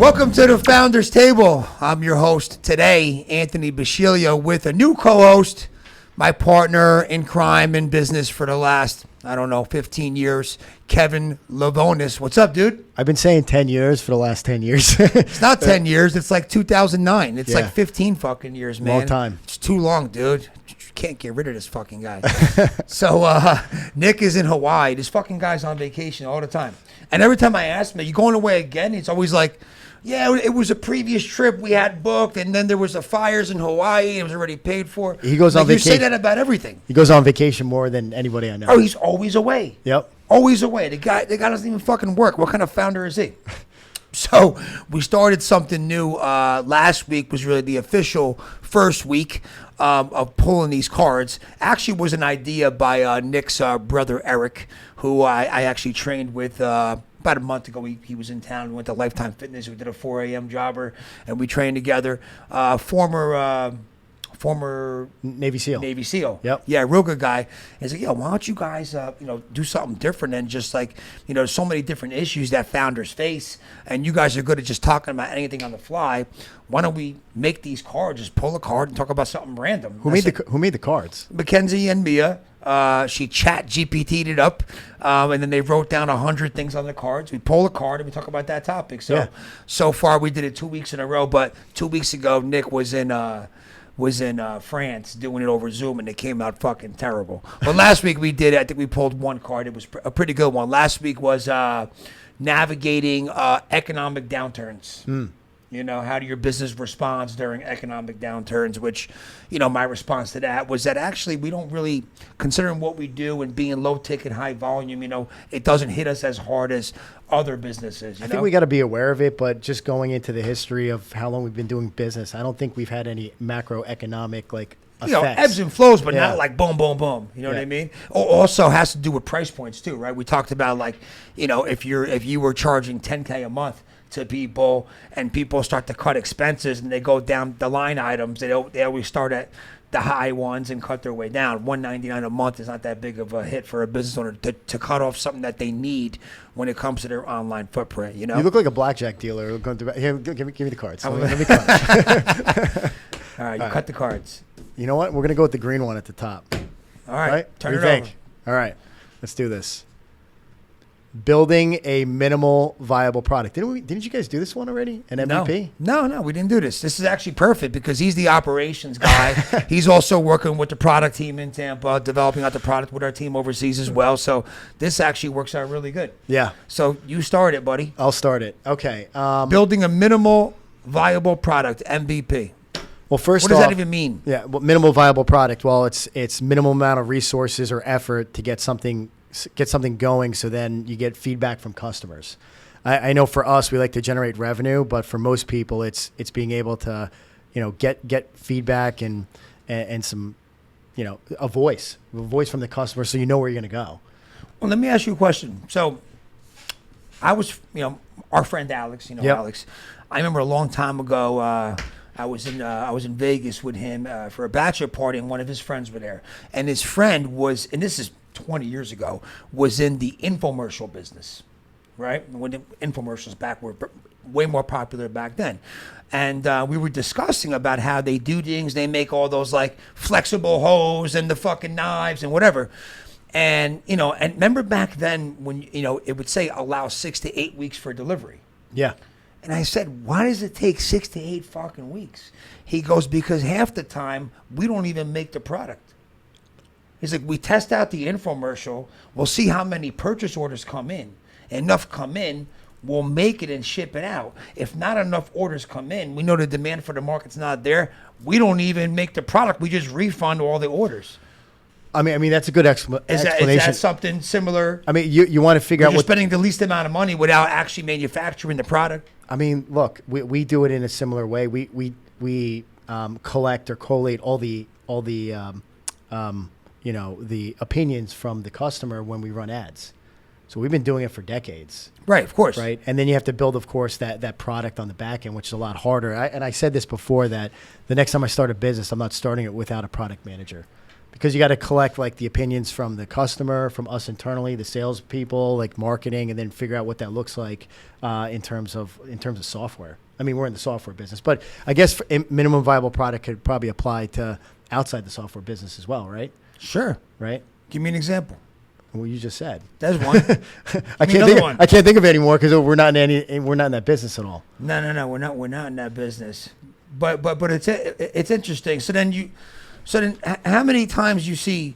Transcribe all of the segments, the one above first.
Welcome to the Founders Table. I'm your host today, Anthony Basciglio, with a new co-host, my partner in crime and business for the last, 15 years, Kevin Lavonis. What's up, dude? I've been saying 10 years for the last 10 years. It's not 10 years. It's like 2009. It's like 15 fucking years, man. Long time. It's too long, dude. You can't get rid of this fucking guy. So Nick is in Hawaii. This fucking guy's on vacation all the time. And every time I ask him, are you going away again? It's always like, yeah, it was a previous trip we had booked, and then there was the fires in Hawaii. It was already paid for. He goes on vacation. You say that about everything. He goes on vacation more than anybody I know. Oh, he's always away. Yep. Always away. The guy doesn't even fucking work. What kind of founder is he? So we started something new. Last week was really the official first week of pulling these cards. Actually was an idea by Nick's brother, Eric, who I actually trained with about a month ago. He was in town. We went to Lifetime Fitness. We did a 4 a.m. jobber, and we trained together. Former Navy SEAL. Yep. Yeah, real good guy. He's like, yo, why don't you guys, do something different than just like, so many different issues that founders face, and you guys are good at just talking about anything on the fly. Why don't we make these cards? Just pull a card and talk about something random. Who made the cards? Mackenzie and Mia. She chat GPT'd it up, and then they wrote down 100 things on the cards. We pull a card and we talk about that topic. So far we did it 2 weeks in a row, but 2 weeks ago Nick was in France doing it over Zoom, and it came out fucking terrible. But last week we did it. I think we pulled one card. It was a pretty good one. Last week was navigating economic downturns. How do your business responds during economic downturns, which, my response to that was that actually we don't really, considering what we do and being low ticket, high volume, it doesn't hit us as hard as other businesses. I think we got to be aware of it, but just going into the history of how long we've been doing business, I don't think we've had any macroeconomic effects. Ebbs and flows, but not like boom, boom, boom. You know what I mean? Also has to do with price points too, right? We talked about if you were charging $10K a month to people, and people start to cut expenses and they go down the line items, they always start at the high ones and cut their way down. $199 a month is not that big of a hit for a business owner to cut off something that they need when it comes to their online footprint. You look like a blackjack dealer. Here, give me the cards. Let me cards. All right, cut the cards. You know what? We're gonna go with the green one at the top. All right, turn it over. All right, let's do this. Building a minimal viable product. Didn't you guys do this one already? An MVP? No, we didn't do this. This is actually perfect because he's the operations guy. He's also working with the product team in Tampa, developing out the product with our team overseas as well. So this actually works out really good. Yeah. So you start it, buddy. I'll start it. Okay. Building a minimal viable product, MVP. Well, first what does that even mean? Yeah, well, minimal viable product. Well, it's minimal amount of resources or effort to get something going, so then you get feedback from customers. I know for us, we like to generate revenue, but for most people, it's being able to, get feedback and some, a voice from the customer, so you know where you're going to go. Well, let me ask you a question. So I was, our friend Alex, Alex, I remember a long time ago, I was in Vegas with him for a bachelor party, and one of his friends were there, and his friend was, and this is 20 years ago, was in the infomercial business, right? When the infomercials were way more popular back then. And we were discussing about how they do things. They make all those like flexible hose and the fucking knives and whatever. And, and remember back then when, it would say allow 6 to 8 weeks for delivery. Yeah. And I said, why does it take 6 to 8 fucking weeks? He goes, because half the time we don't even make the product. He's like, we test out the infomercial. We'll see how many purchase orders come in. Enough come in, we'll make it and ship it out. If not enough orders come in, we know the demand for the market's not there. We don't even make the product. We just refund all the orders. I mean that's a good explanation. Is that something similar? I mean, you want to figure out what you're spending the least amount of money without actually manufacturing the product. I mean, look, we do it in a similar way. We collect or collate all the the opinions from the customer when we run ads. So we've been doing it for decades. Right, of course. Right, and then you have to build, of course, that product on the back end, which is a lot harder. And I said this before, that the next time I start a business, I'm not starting it without a product manager, because you got to collect like the opinions from the customer, from us internally, the salespeople, like marketing, and then figure out what that looks like in terms of software. I mean, we're in the software business, but I guess minimum viable product could probably apply to outside the software business as well, right? Sure. Right. Give me an example. What you just said. There's one. I can't think of any more because we're not in that business at all. No. We're not in that business. But it's interesting. So then how many times you see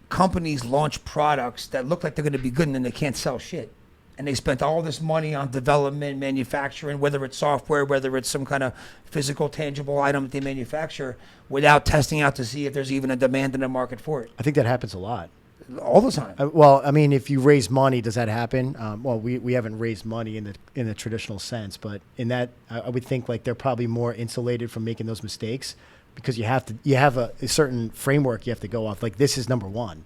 companies launch products that look like they're going to be good and then they can't sell shit, and they spent all this money on development, manufacturing, whether it's software, whether it's some kind of physical, tangible item that they manufacture, without testing out to see if there's even a demand in the market for it. I think that happens a lot. All the time. Well, I mean, if you raise money, does that happen? Well, we haven't raised money in the traditional sense, but in that, I would think like they're probably more insulated from making those mistakes because you have a certain framework you have to go off. Like this is number one.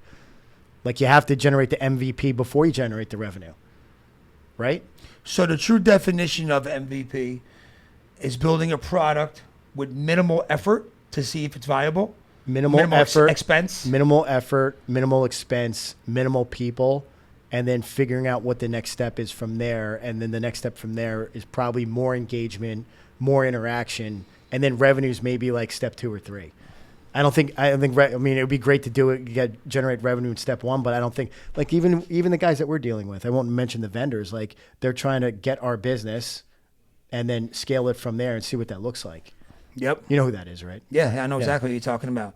Like you have to generate the MVP before you generate the revenue, right? So the true definition of MVP is building a product with minimal effort to see if it's viable. Minimal effort, expense, minimal expense, minimal people, and then figuring out what the next step is from there. And then the next step from there is probably more engagement, more interaction, and then revenues maybe like step 2 or 3. I mean, it would be great to do it, generate revenue in step 1, but I don't think like even the guys that we're dealing with, I won't mention the vendors, like they're trying to get our business and then scale it from there and see what that looks like. Yep. You know who that is, right? Yeah, I know exactly what you're talking about.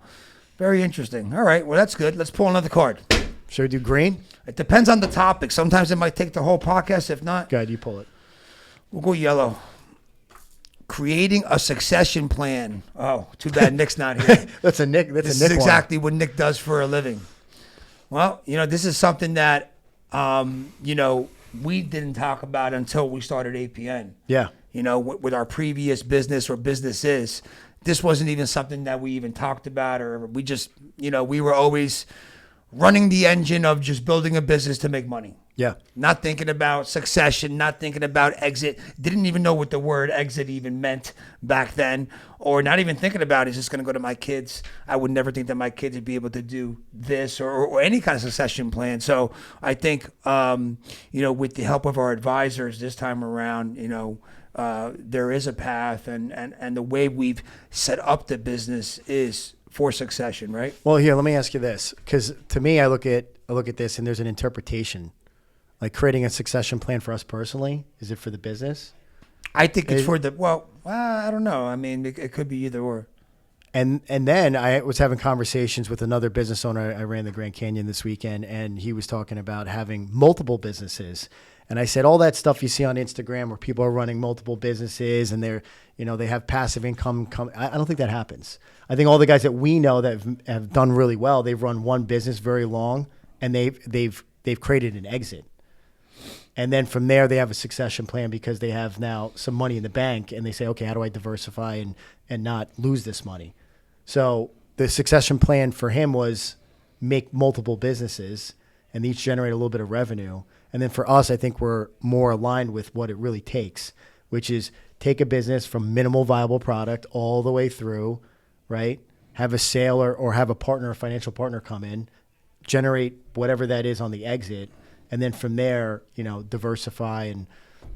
Very interesting. All right, well, that's good. Let's pull another card. Should we do green? It depends on the topic. Sometimes it might take the whole podcast. If not, go ahead, you pull it. We'll go yellow. Creating a succession plan. Oh, too bad Nick's not here. That's a Nick. This is exactly what Nick does for a living. Well, this is something that, we didn't talk about until we started APN. Yeah. With our previous business or businesses, this wasn't even something that we even talked about, or we just, we were always running the engine of just building a business to make money. Yeah. Not thinking about succession, not thinking about exit. Didn't even know what the word exit even meant back then, or not even thinking about it's just going to go to my kids. I would never think that my kids would be able to do this or any kind of succession plan. So I think, with the help of our advisors this time around, there is a path, and the way we've set up the business is for succession, right? Well, here, let me ask you this, because to me, I look at this, and there's an interpretation, like creating a succession plan for us personally. Is it for the business? I think it's for the. Well, I don't know. I mean, it could be either or. And then I was having conversations with another business owner. I ran the Grand Canyon this weekend, and he was talking about having multiple businesses. And I said, all that stuff you see on Instagram where people are running multiple businesses and they have passive income. I don't think that happens. I think all the guys that we know that have done really well, they've run one business very long, and they've created an exit. And then from there, they have a succession plan because they have now some money in the bank, and they say, okay, how do I diversify and not lose this money? So the succession plan for him was make multiple businesses and each generate a little bit of revenue. And then for us, I think we're more aligned with what it really takes, which is take a business from minimal viable product all the way through, right? Have a sale or have a partner, a financial partner come in, generate whatever that is on the exit. And then from there, diversify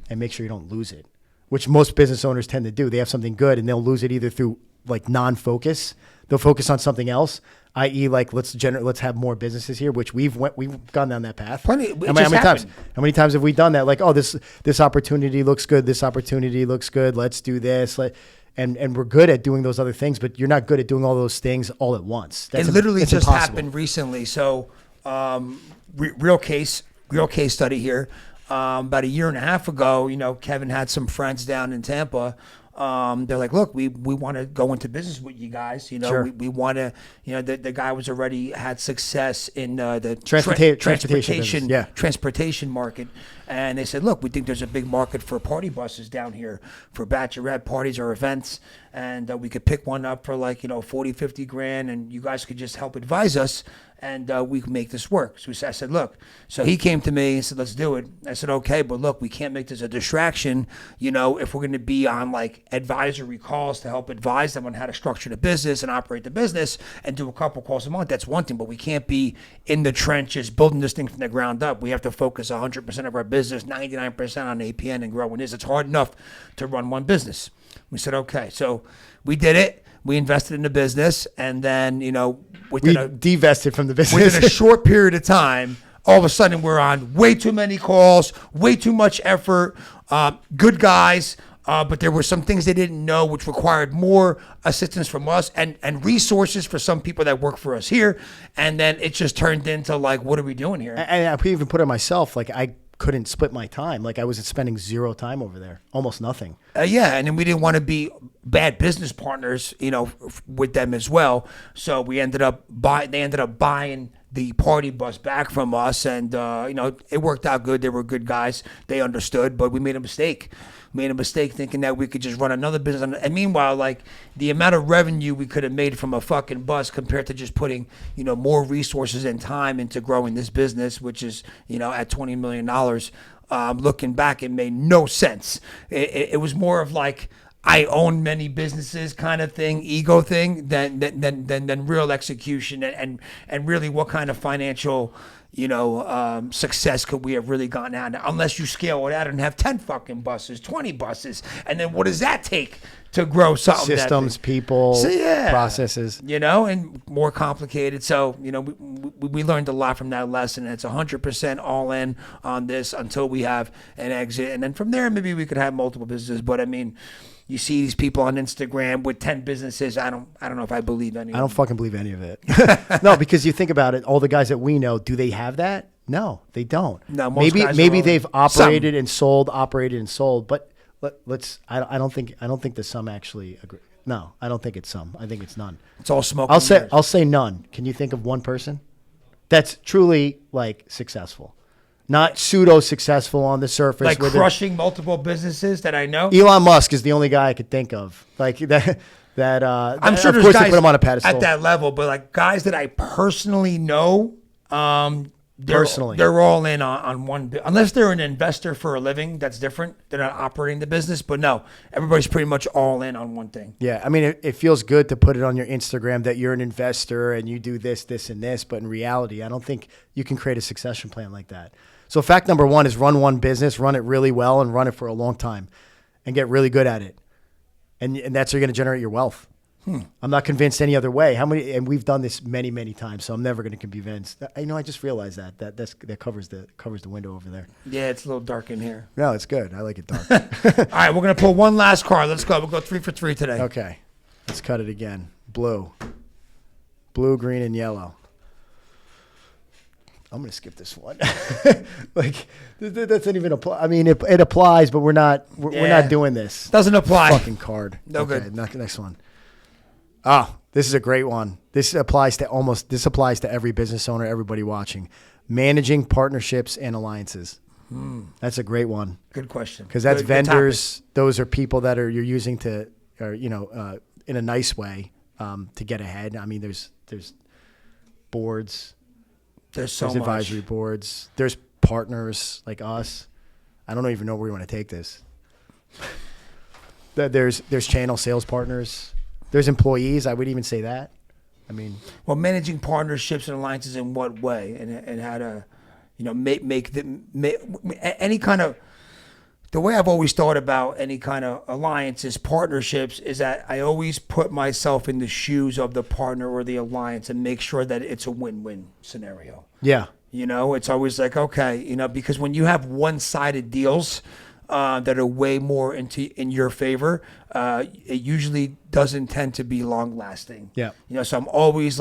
and make sure you don't lose it, which most business owners tend to do. They have something good and they'll lose it either through like non-focus. They'll focus on something else, i.e. like let's have more businesses here, which we've gone down that path. Plenty. How many times have we done that? Like, oh, this opportunity looks good. This opportunity looks good. Let's do this. And we're good at doing those other things, but you're not good at doing all those things all at once. It literally just happened recently. So real case study here. About a year and a half ago, Kevin had some friends down in Tampa. They're like, look, we want to go into business with you guys. Sure. We want to, the guy was already had success in the transportation market. And they said, look, we think there's a big market for party buses down here for bachelorette parties or events. And we could pick one up for like, 40, 50 grand, and you guys could just help advise us. and we can make this work. So I said, look. So he came to me and said, let's do it. I said, okay, but look, we can't make this a distraction. If we're going to be on like advisory calls to help advise them on how to structure the business and operate the business and do a couple calls a month, that's one thing. But we can't be in the trenches building this thing from the ground up. We have to focus 100% of our business, 99% on APN and growing this. It's hard enough to run one business. We said, okay. So we did it. We invested in the business, and then, we divested from the business. Within a short period of time, all of a sudden we're on way too many calls, way too much effort, good guys, but there were some things they didn't know which required more assistance from us and resources for some people that work for us here. And then it just turned into like, what are we doing here? And I even put it myself, like I couldn't split my time. Like I was spending zero time over there, almost nothing. Yeah, and then we didn't want to be bad business partners, with them as well. So we ended up they ended up buying the party bus back from us, and it worked out good. They were good guys. They understood, but we made a mistake. Thinking that we could just run another business. And meanwhile, like the amount of revenue we could have made from a fucking bus compared to just putting, more resources and time into growing this business, which is, at $20 million. Looking back, it made no sense. It was more of like, I own many businesses kind of thing, ego thing, than real execution and really what kind of financial, success could we have really gotten out of, unless you scale it out and have 10 fucking buses, 20 buses. And then what does that take to grow something? Systems, people, processes, and more complicated. So, we learned a lot from that lesson. It's 100% all in on this until we have an exit. And then from there, maybe we could have multiple businesses. But I mean, you see these people on Instagram with 10 businesses. I don't know if I believe any of it. I don't fucking believe any of it. No, because you think about it, all the guys that we know, do they have that? No, they don't. No, maybe they've operated and sold, but I don't think the sum actually agree. No, I don't think it's some. I think it's none. It's all smoke. I'll say none. Can you think of one person that's truly like successful? Not pseudo successful on the surface. Like crushing multiple businesses that I know? Elon Musk is the only guy I could think of. Like that I'm sure of there's course guys they put him on a pedestal. at that level, but like guys that I personally know, Personally, they're all in on one. Unless they're an investor for a living, that's different. They're not operating the business, but no, everybody's pretty much all in on one thing. Yeah, I mean, it feels good to put it on your Instagram that you're an investor and you do this, this, and this, but in reality, I don't think you can create a succession plan like that. So fact number one is run one business, run it really well, and run it for a long time, and get really good at it, and that's how you're going to generate your wealth. I'm not convinced any other way. And we've done this many, many times, so I'm never going to be convinced. I just realized that covers the window over there. Yeah, it's a little dark in here. No, it's good. I like it dark. All right, we're going to pull one last card. Let's go. We'll go 3 for 3 today. Okay. Let's cut it again. Blue, green, and yellow. I'm going to skip this one. Like, that doesn't even apply. I mean, it applies, but we're not doing this. Doesn't apply. Fucking card. No good. Next one. Oh, this is a great one. This applies to every business owner, everybody watching. Managing partnerships and alliances. That's a great one. Good question. Because that's vendors. Those are people that you're using in a nice way to get ahead. I mean, there's boards. There's advisory boards. There's partners like us. I don't even know where we want to take this. There's channel sales partners. There's employees. I would even say that. I mean, well, managing partnerships and alliances in what way, and how to, make any kind of. The way I've always thought about any kind of alliances, partnerships, is that I always put myself in the shoes of the partner or the alliance and make sure that it's a win-win scenario. Yeah. It's always like, okay, because when you have one-sided deals that are way more in your favor, it usually doesn't tend to be long-lasting. Yeah. So I'm always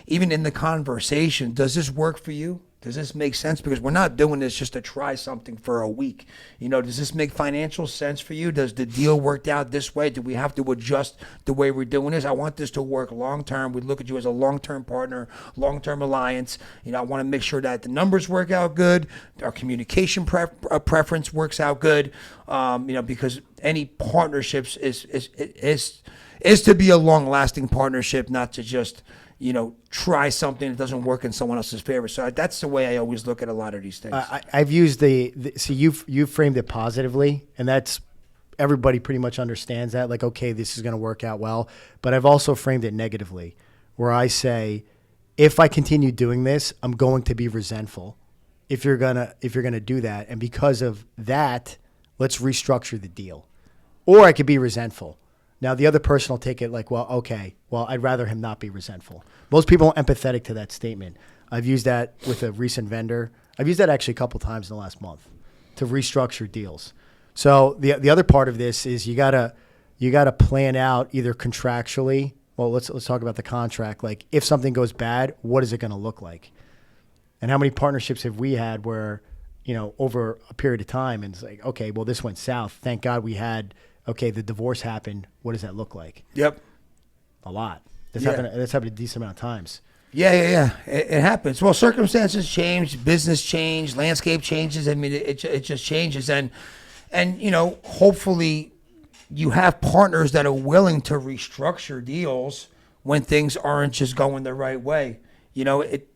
even in the conversation, does this work for you? Does this make sense? Because we're not doing this just to try something for a week. Does this make financial sense for you? Does the deal work out this way? Do we have to adjust the way we're doing this? I want this to work long-term. We look at you as a long-term partner, long-term alliance. I want to make sure that the numbers work out good. Our communication preference works out good. Because any partnerships is to be a long-lasting partnership, not to just try something that doesn't work in someone else's favor. So that's the way I always look at a lot of these things. I've used so you've framed it positively, and that's everybody pretty much understands that. Like, okay, this is going to work out well. But I've also framed it negatively, where I say, if I continue doing this, I'm going to be resentful. If you're gonna do that, and because of that, let's restructure the deal. Or I could be resentful. Now, the other person will take it like, well, okay, well, I'd rather him not be resentful. Most people are empathetic to that statement. I've used that with a recent vendor. I've used that actually a couple times in the last month to restructure deals. So the other part of this is you gotta plan out either contractually. Well, let's talk about the contract. Like, if something goes bad, what is it going to look like? And how many partnerships have we had where, over a period of time, and it's like, okay, well, this went south. Thank God we had. Okay, the divorce happened. What does that look like? Yep. A lot. That's happened a decent amount of times. Yeah. It happens. Well, circumstances change, business change, landscape changes. I mean, it just changes. And hopefully you have partners that are willing to restructure deals when things aren't just going the right way.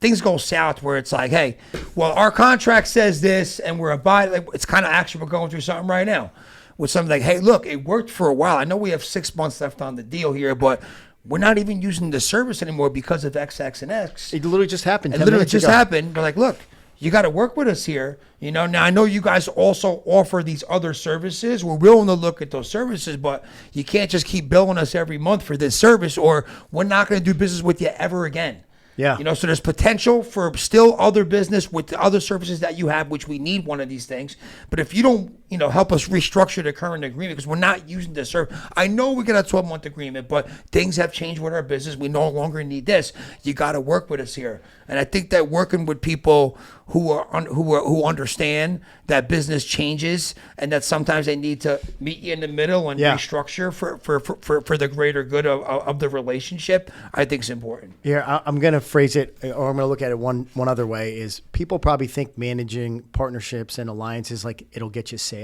Things go south where it's like, hey, well, our contract says this and we're abiding. It's kind of actually we're going through something right now. With something like, hey, look, it worked for a while. I know we have 6 months left on the deal here, but we're not even using the service anymore because of X, X, and X. It literally just happened. It literally just happened. They're like, look, you got to work with us here. Now I know you guys also offer these other services. We're willing to look at those services, but you can't just keep billing us every month for this service, or we're not going to do business with you ever again. Yeah. So there's potential for still other business with the other services that you have, which we need one of these things. But if you don't, help us restructure the current agreement because we're not using the service. I know we got a 12-month agreement, but things have changed with our business. We no longer need this. You got to work with us here. And I think that working with people who understand that business changes and that sometimes they need to meet you in the middle and restructure for the greater good of the relationship, I think is important. Yeah, I'm going to phrase it, or I'm going to look at it one other way, is people probably think managing partnerships and alliances, like, it'll get you sales.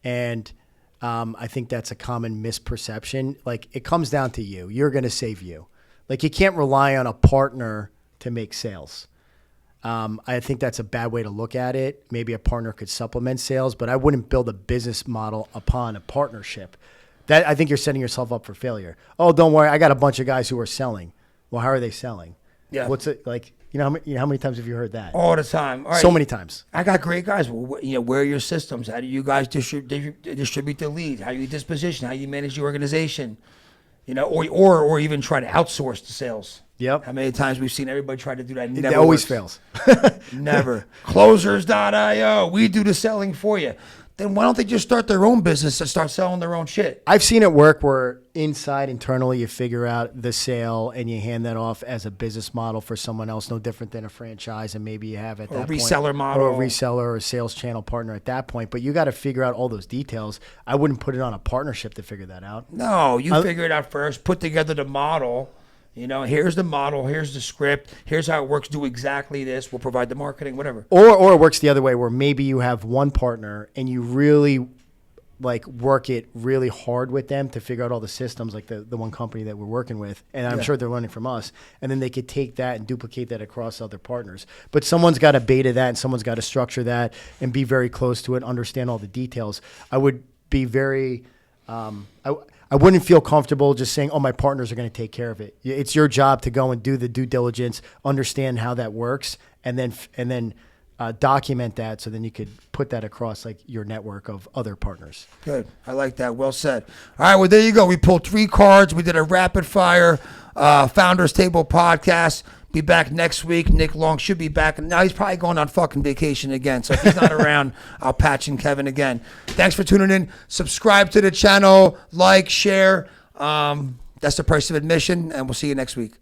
And I think that's a common misperception. Like, it comes down to you. You're going to save you. Like, you can't rely on a partner to make sales. I think that's a bad way to look at it. Maybe a partner could supplement sales, but I wouldn't build a business model upon a partnership. That, I think you're setting yourself up for failure. Oh, don't worry, I got a bunch of guys who are selling. Well, how are they selling? Yeah. What's it like? How many times have you heard that? All the time. All right. So many times. I got great guys. Where are your systems? How do you guys distribute the lead? How do you disposition? How do you manage the organization? Or even try to outsource the sales. Yep. How many times we've seen everybody try to do that? It always fails. Never. Closers.io. We do the selling for you. Then why don't they just start their own business and start selling their own shit? I've seen it work where internally you figure out the sale and you hand that off as a business model for someone else, no different than a franchise, and maybe you have at that point. Reseller model. Or a reseller or a sales channel partner at that point. But you got to figure out all those details. I wouldn't put it on a partnership to figure that out. No, you figure it out first. Put together the model. Here's the model, here's the script, here's how it works, do exactly this, we'll provide the marketing, whatever. Or it works the other way where maybe you have one partner and you really work it really hard with them to figure out all the systems, like the one company that we're working with, and I'm sure they're learning from us, and then they could take that and duplicate that across other partners. But someone's got to beta that and someone's got to structure that and be very close to it, understand all the details. I would be very... I wouldn't feel comfortable just saying, oh, my partners are going to take care of it. It's your job to go and do the due diligence, understand how that works, and then document that so then you could put that across your network of other partners. Good. I like that. Well said. All right, well, there you go. We pulled 3 cards. We did a rapid fire Founders Table podcast. Be back next week. Nick Long should be back. Now he's probably going on fucking vacation again. So if he's not around, I'll patch in Kevin again. Thanks for tuning in. Subscribe to the channel. Like, share. That's the price of admission. And we'll see you next week.